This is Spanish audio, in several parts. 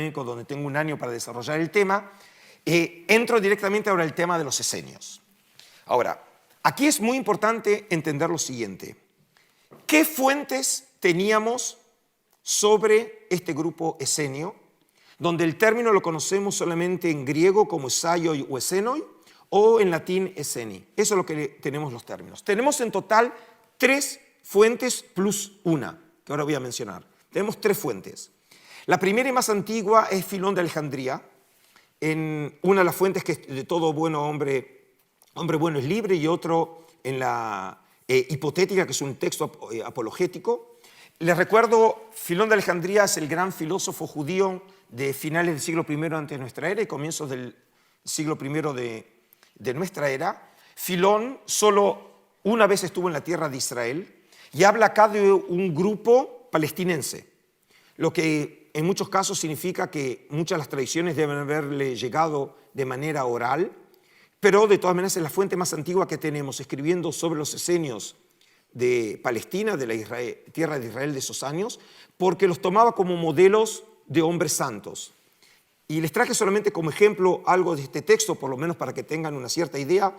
académico donde tengo un año para desarrollar el tema, entro directamente ahora al tema de los esenios. Ahora, aquí es muy importante entender lo siguiente. ¿Qué fuentes teníamos sobre este grupo esenio, donde el término lo conocemos solamente en griego como esaioi o esenoi, o en latín eseni? Eso es lo que tenemos los términos. Tenemos en total 3 fuentes plus una, que ahora voy a mencionar. Tenemos 3 fuentes. La primera y más antigua es Filón de Alejandría, en una de las fuentes que de todo bueno hombre bueno es libre, y otro en la hipotética, que es un texto apologético. Les recuerdo, Filón de Alejandría es el gran filósofo judío de finales del siglo I antes de nuestra era y comienzos del siglo I de nuestra era. Filón solo una vez estuvo en la tierra de Israel y habla acá de un grupo palestinense, lo que en muchos casos significa que muchas de las tradiciones deben haberle llegado de manera oral, pero de todas maneras es la fuente más antigua que tenemos escribiendo sobre los esenios de Palestina, de la tierra de Israel de esos años, porque los tomaba como modelos de hombres santos. Y les traje solamente como ejemplo algo de este texto, por lo menos para que tengan una cierta idea,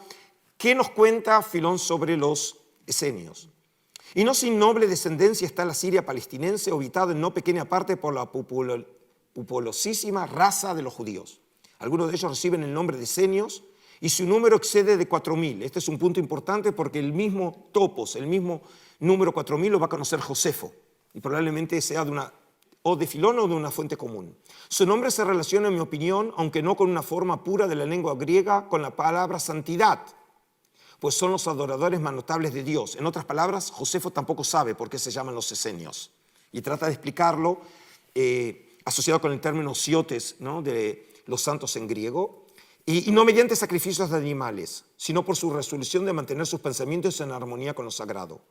qué nos cuenta Filón sobre los esenios. Y no sin noble descendencia está la Siria palestinense, habitada en no pequeña parte por la populosísima raza de los judíos. Algunos de ellos reciben el nombre de esenios y su número excede de 4.000. Este es un punto importante porque el mismo topos, el mismo número 4.000 lo va a conocer Josefo, y probablemente sea de Filón o de una fuente común. Su nombre se relaciona, en mi opinión, aunque no con una forma pura de la lengua griega, con la palabra santidad, pues son los adoradores más notables de Dios. En otras palabras, Josefo tampoco sabe por qué se llaman los esenios, y trata de explicarlo asociado con el término siotes, ¿no?, de los santos en griego, y no mediante sacrificios de animales, sino por su resolución de mantener sus pensamientos en armonía con lo sagrado.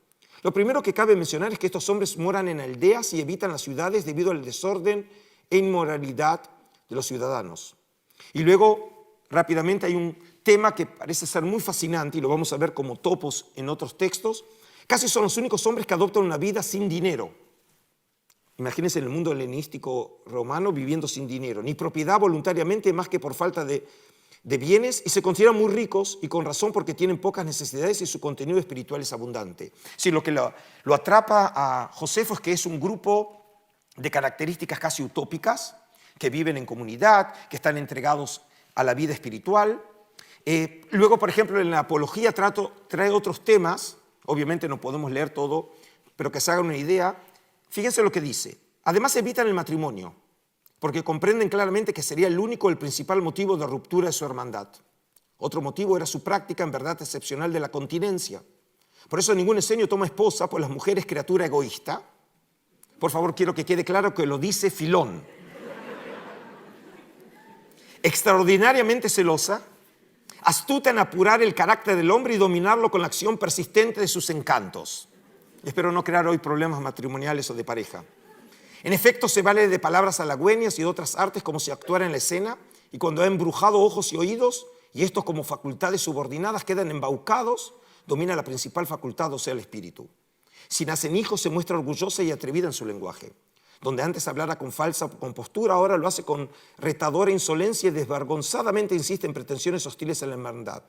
Lo primero que cabe mencionar es que estos hombres moran en aldeas y evitan las ciudades debido al desorden e inmoralidad de los ciudadanos. Y luego, rápidamente, hay un tema que parece ser muy fascinante, y lo vamos a ver como topos en otros textos. Casi son los únicos hombres que adoptan una vida sin dinero. Imagínense en el mundo helenístico romano viviendo sin dinero, ni propiedad voluntariamente más que por falta de bienes, y se consideran muy ricos, y con razón, porque tienen pocas necesidades y su contenido espiritual es abundante. Sí, lo que lo atrapa a Josefo es que es un grupo de características casi utópicas, que viven en comunidad, que están entregados a la vida espiritual. Luego, por ejemplo, en la apología trae otros temas, obviamente no podemos leer todo, pero que se hagan una idea. Fíjense lo que dice. Además, evitan el matrimonio, porque comprenden claramente que sería el único, el principal motivo de ruptura de su hermandad. Otro motivo era su práctica, en verdad excepcional, de la continencia. Por eso ningún esenio toma esposa, pues la mujer es criatura egoísta. Por favor, quiero que quede claro que lo dice Filón. Extraordinariamente celosa, astuta en apurar el carácter del hombre y dominarlo con la acción persistente de sus encantos. Espero no crear hoy problemas matrimoniales o de pareja. En efecto, se vale de palabras halagüeñas y de otras artes como si actuara en la escena, y cuando ha embrujado ojos y oídos, y estos como facultades subordinadas quedan embaucados, domina la principal facultad, o sea, el espíritu. Si nacen hijos, se muestra orgullosa y atrevida en su lenguaje. Donde antes hablara con falsa compostura, ahora lo hace con retadora insolencia y desvergonzadamente insiste en pretensiones hostiles a la hermandad.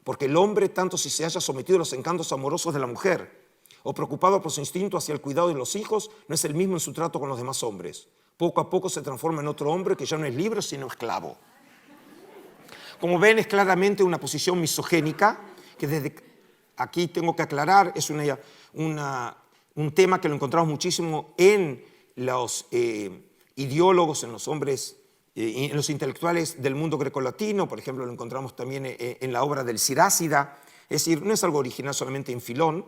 Porque el hombre, tanto si se haya sometido a los encantos amorosos de la mujer, o preocupado por su instinto hacia el cuidado de los hijos, no es el mismo en su trato con los demás hombres. Poco a poco se transforma en otro hombre que ya no es libre, sino esclavo. Como ven, es claramente una posición misogénica, que desde aquí tengo que aclarar, es un tema que lo encontramos muchísimo en los ideólogos, en los hombres, en los intelectuales del mundo grecolatino. Por ejemplo, lo encontramos también en la obra del Sirácida. Es decir, no es algo original solamente en Filón,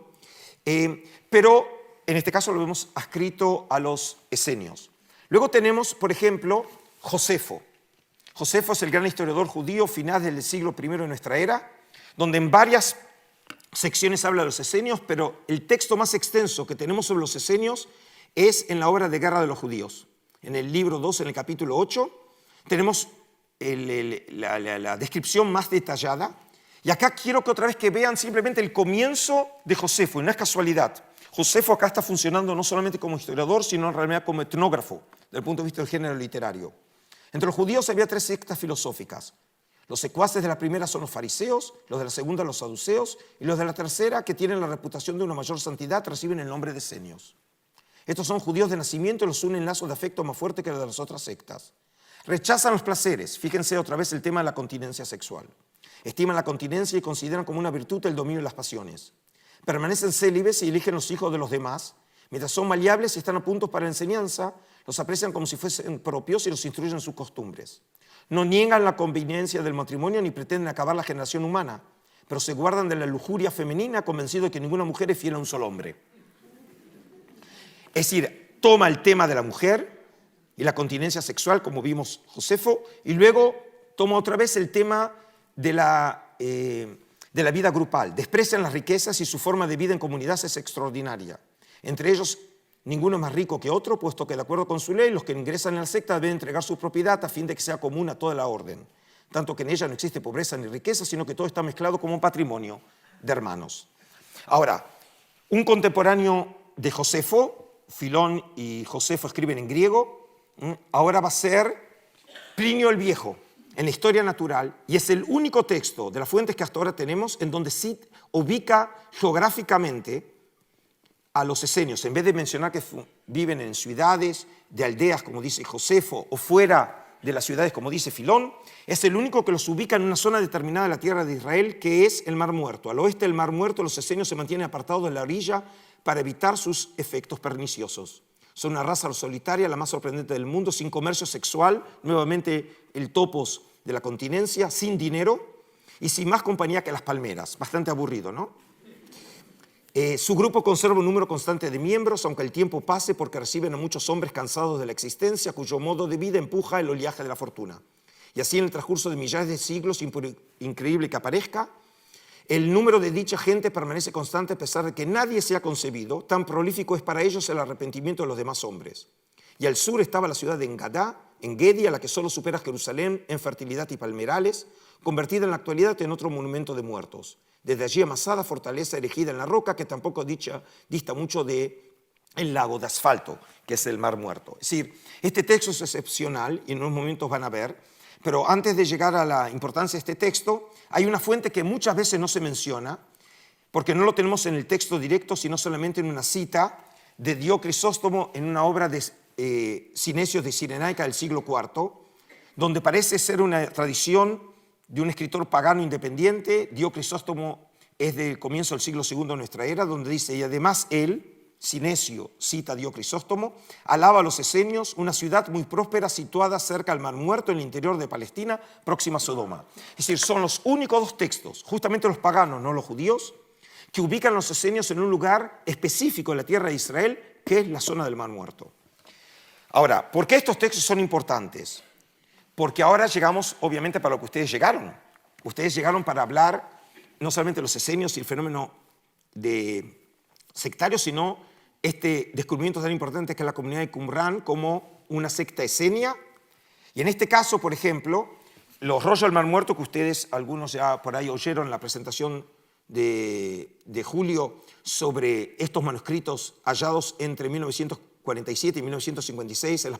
pero en este caso lo vemos adscrito a los esenios. Luego tenemos, por ejemplo, Josefo. Josefo es el gran historiador judío final del siglo I de nuestra era, donde en varias secciones habla de los esenios, pero el texto más extenso que tenemos sobre los esenios es en la obra de Guerra de los Judíos. En el libro 2, en el capítulo 8, tenemos la descripción más detallada. Y acá quiero que otra vez que vean simplemente el comienzo de Josefo, y no es casualidad. Josefo acá está funcionando no solamente como historiador, sino en realidad como etnógrafo. desde el punto de vista del género literario. Entre los judíos había 3 sectas filosóficas. Los secuaces de la primera son los fariseos, los de la segunda los saduceos, y los de la tercera, que tienen la reputación de una mayor santidad, reciben el nombre de esenios. Estos son judíos de nacimiento y los unen lazos de afecto más fuerte que los de las otras sectas. Rechazan los placeres, fíjense otra vez el tema de la continencia sexual. Estiman la continencia y consideran como una virtud el dominio de las pasiones. Permanecen célibes y eligen los hijos de los demás. Mientras son maleables y están a punto para la enseñanza, los aprecian como si fuesen propios y los instruyen en sus costumbres. No niegan la conveniencia del matrimonio ni pretenden acabar la generación humana, pero se guardan de la lujuria femenina convencidos de que ninguna mujer es fiel a un solo hombre. Es decir, toma el tema de la mujer y la continencia sexual, como vimos Josefo, y luego toma otra vez el tema de la vida grupal. Desprecian las riquezas y su forma de vida en comunidad es extraordinaria. Entre ellos, ninguno es más rico que otro, puesto que de acuerdo con su ley, los que ingresan en la secta deben entregar su propiedad a fin de que sea común a toda la orden. Tanto que en ella no existe pobreza ni riqueza, sino que todo está mezclado como un patrimonio de hermanos. Ahora, un contemporáneo de Josefo, Filón y Josefo escriben en griego, ahora va a ser Plinio el Viejo, en la historia natural, y es el único texto de las fuentes que hasta ahora tenemos en donde sí ubica geográficamente a los esenios, en vez de mencionar que viven en ciudades, de aldeas, como dice Josefo, o fuera de las ciudades, como dice Filón, es el único que los ubica en una zona determinada de la tierra de Israel, que es el Mar Muerto. Al oeste del Mar Muerto, los esenios se mantienen apartados de la orilla para evitar sus efectos perniciosos. Son una raza solitaria, la más sorprendente del mundo, sin comercio sexual, nuevamente el topos de la continencia, sin dinero y sin más compañía que las palmeras. Bastante aburrido, ¿no? Su grupo conserva un número constante de miembros, aunque el tiempo pase, porque reciben a muchos hombres cansados de la existencia, cuyo modo de vida empuja el oleaje de la fortuna. Y así en el transcurso de millares de siglos, increíble que aparezca, el número de dicha gente permanece constante a pesar de que nadie se ha concebido, tan prolífico es para ellos el arrepentimiento de los demás hombres. Y al sur estaba la ciudad de Engadá, Engedi, a la que solo supera Jerusalén en fertilidad y palmerales, convertida en la actualidad en otro monumento de muertos. Desde allí amasada fortaleza erigida en la roca, que tampoco dista mucho del lago de asfalto, que es el Mar Muerto. Es decir, este texto es excepcional y en unos momentos van a ver, pero antes de llegar a la importancia de este texto, hay una fuente que muchas veces no se menciona, porque no lo tenemos en el texto directo, sino solamente en una cita de Dio Crisóstomo en una obra de Cinesios de Cirenaica del siglo IV, donde parece ser una tradición de un escritor pagano independiente. Dio Crisóstomo es del comienzo del siglo II de nuestra era, donde dice, y además él, Cinesio, cita a Dio Crisóstomo, alaba a los esenios, una ciudad muy próspera situada cerca al Mar Muerto, en el interior de Palestina, próxima a Sodoma. Es decir, son los únicos 2 textos, justamente los paganos, no los judíos, que ubican a los esenios en un lugar específico en la tierra de Israel, que es la zona del Mar Muerto. Ahora, ¿por qué estos textos son importantes? Porque ahora llegamos, obviamente, para lo que ustedes llegaron. Ustedes llegaron para hablar no solamente de los esenios y el fenómeno de sectarios, sino este descubrimiento tan importante que es la comunidad de Qumran como una secta esenia. Y en este caso, por ejemplo, los rollos del Mar Muerto, que ustedes, algunos ya por ahí oyeron en la presentación de Julio sobre estos manuscritos hallados entre 1947 y 1956 en las